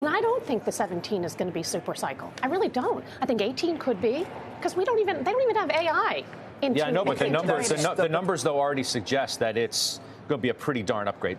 I don't think the 17 is going to be super cycle. I really don't. I think 18 could be, because they don't even have AI. Yeah, I know, but the numbers though already suggest that it's going to be a pretty darn upgrade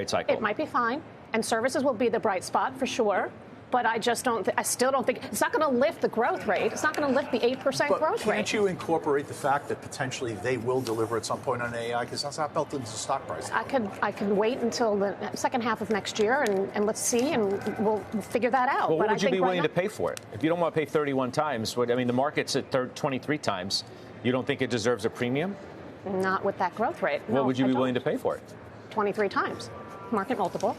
cycle. It might be fine, and services will be the bright spot for sure. But I just don't. I still don't think it's not going to lift the growth rate. It's not going to lift the 8% growth rate. Can't you incorporate the fact that potentially they will deliver at some point on AI, because that's not built into the stock price? I could wait until the second half of next year and let's see, and we'll figure that out. Well, what would you be willing to pay for it? If you don't want to pay 31 times, I mean, the market's at 23 times. You don't think it deserves a premium? Not with that growth rate. What would you be willing to pay for it? 23 times. Market multiple.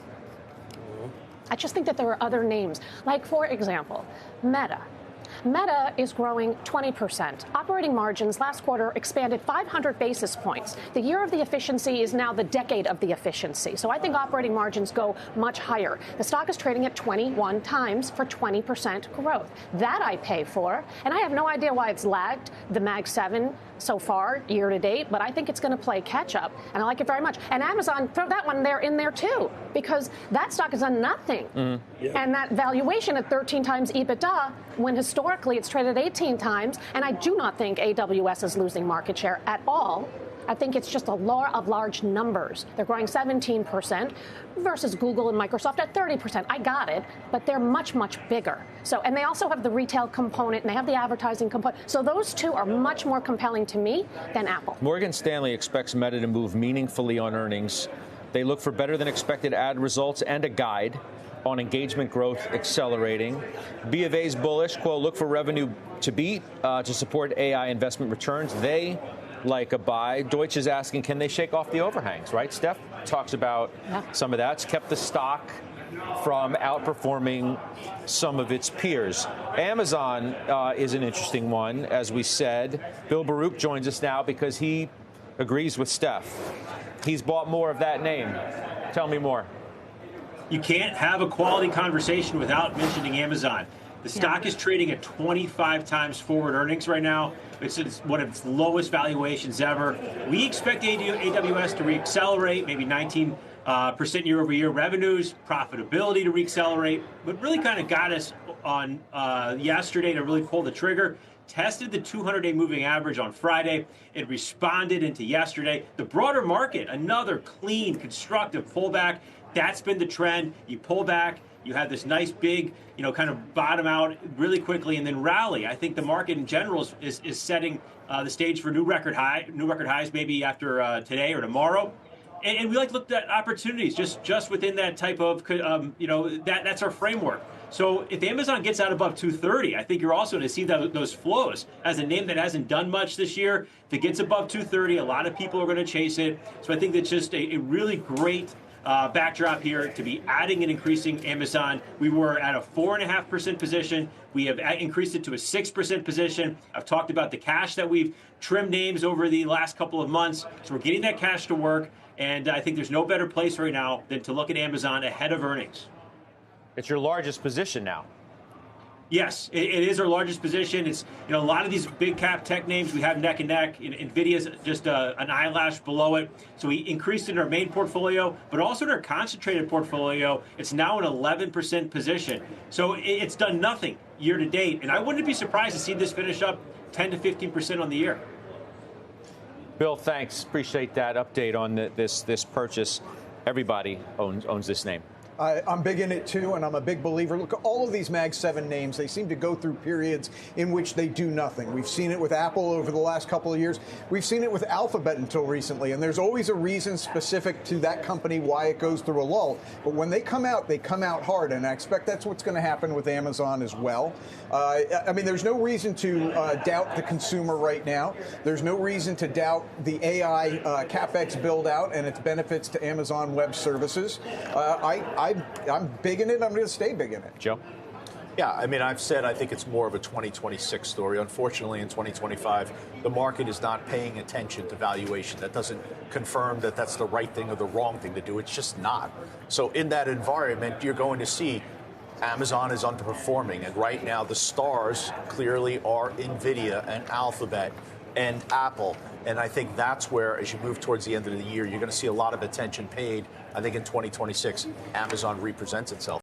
I just think that there are other names. Like, for example, Meta. Meta is growing 20%. Operating margins last quarter expanded 500 basis points. The year of the efficiency is now the decade of the efficiency. So I think operating margins go much higher. The stock is trading at 21 times for 20% growth. That I pay for. And I have no idea why it's lagged the Mag 7 so far, year to date, but I think it's going to play catch up, and I like it very much. And Amazon, throw that one in there too, because that stock has done nothing. And that valuation at 13 times EBITDA, when historically it's traded 18 times, and I do not think AWS is losing market share at all. I think it's just a law of large numbers. They're growing 17% versus Google and Microsoft at 30%. I got it, but they're much, much bigger. So, and they also have the retail component, and they have the advertising component. So those two are much more compelling to me than Apple. Morgan Stanley expects Meta to move meaningfully on earnings. They look for better than expected ad results and a guide on engagement growth accelerating. B of A's bullish, quote, look for revenue to beat to support AI investment returns. They like a buy. Deutsche is asking, can they shake off the overhangs, right? Steph talks about some of that. It's kept the stock from outperforming some of its peers. Amazon is an interesting one, as we said. Bill Baruch joins us now because he agrees with Steph. He's bought more of that name. Tell me more. You can't have a quality conversation without mentioning Amazon. The stock is trading at 25 times forward earnings right now. It's one of its lowest valuations ever. We expect AWS to reaccelerate, maybe 19% year-over-year revenues, profitability to reaccelerate. What really kind of got us on yesterday to really pull the trigger, tested the 200-day moving average on Friday. It responded into yesterday. The broader market, another clean, constructive pullback. That's been the trend. You pull back. You have this nice big, kind of bottom out really quickly and then rally. I think the market in general is setting the stage for new record highs maybe after today or tomorrow. And we like to look at opportunities just within that type of, that's our framework. So if Amazon gets out above 230, I think you're also going to see those flows. As a name that hasn't done much this year, if it gets above 230, a lot of people are going to chase it. So I think that's just a really great backdrop here to be adding and increasing Amazon. We were at a 4.5% position. We have increased it to a 6% position. I've talked about the cash that we've trimmed names over the last couple of months. So we're getting that cash to work. And I think there's no better place right now than to look at Amazon ahead of earnings. It's your largest position now. Yes, it is our largest position. It's, a lot of these big cap tech names we have neck and neck. NVIDIA's just an eyelash below it. So we increased in our main portfolio, but also in our concentrated portfolio. It's now an 11% position. So it's done nothing year to date. And I wouldn't be surprised to see this finish up 10 to 15% on the year. Bill, thanks. Appreciate that update on this purchase. Everybody owns this name. I'm big in it, too, and I'm a big believer. Look, all of these Mag 7 names, they seem to go through periods in which they do nothing. We've seen it with Apple over the last couple of years. We've seen it with Alphabet until recently, and there's always a reason specific to that company why it goes through a lull. But when they come out hard, and I expect that's what's going to happen with Amazon as well. I mean, there's no reason to doubt the consumer right now. There's no reason to doubt the AI CapEx build-out and its benefits to Amazon Web Services. I'm big in it. I'm going to stay big in it. Joe? Yeah, I mean, I've said I think it's more of a 2026 story. Unfortunately, in 2025, the market is not paying attention to valuation. That doesn't confirm that that's the right thing or the wrong thing to do. It's just not. So in that environment, you're going to see Amazon is underperforming. And right now, the stars clearly are NVIDIA and Alphabet and Apple. And I think that's where, as you move towards the end of the year, you're going to see a lot of attention paid. I think in 2026, Amazon represents itself.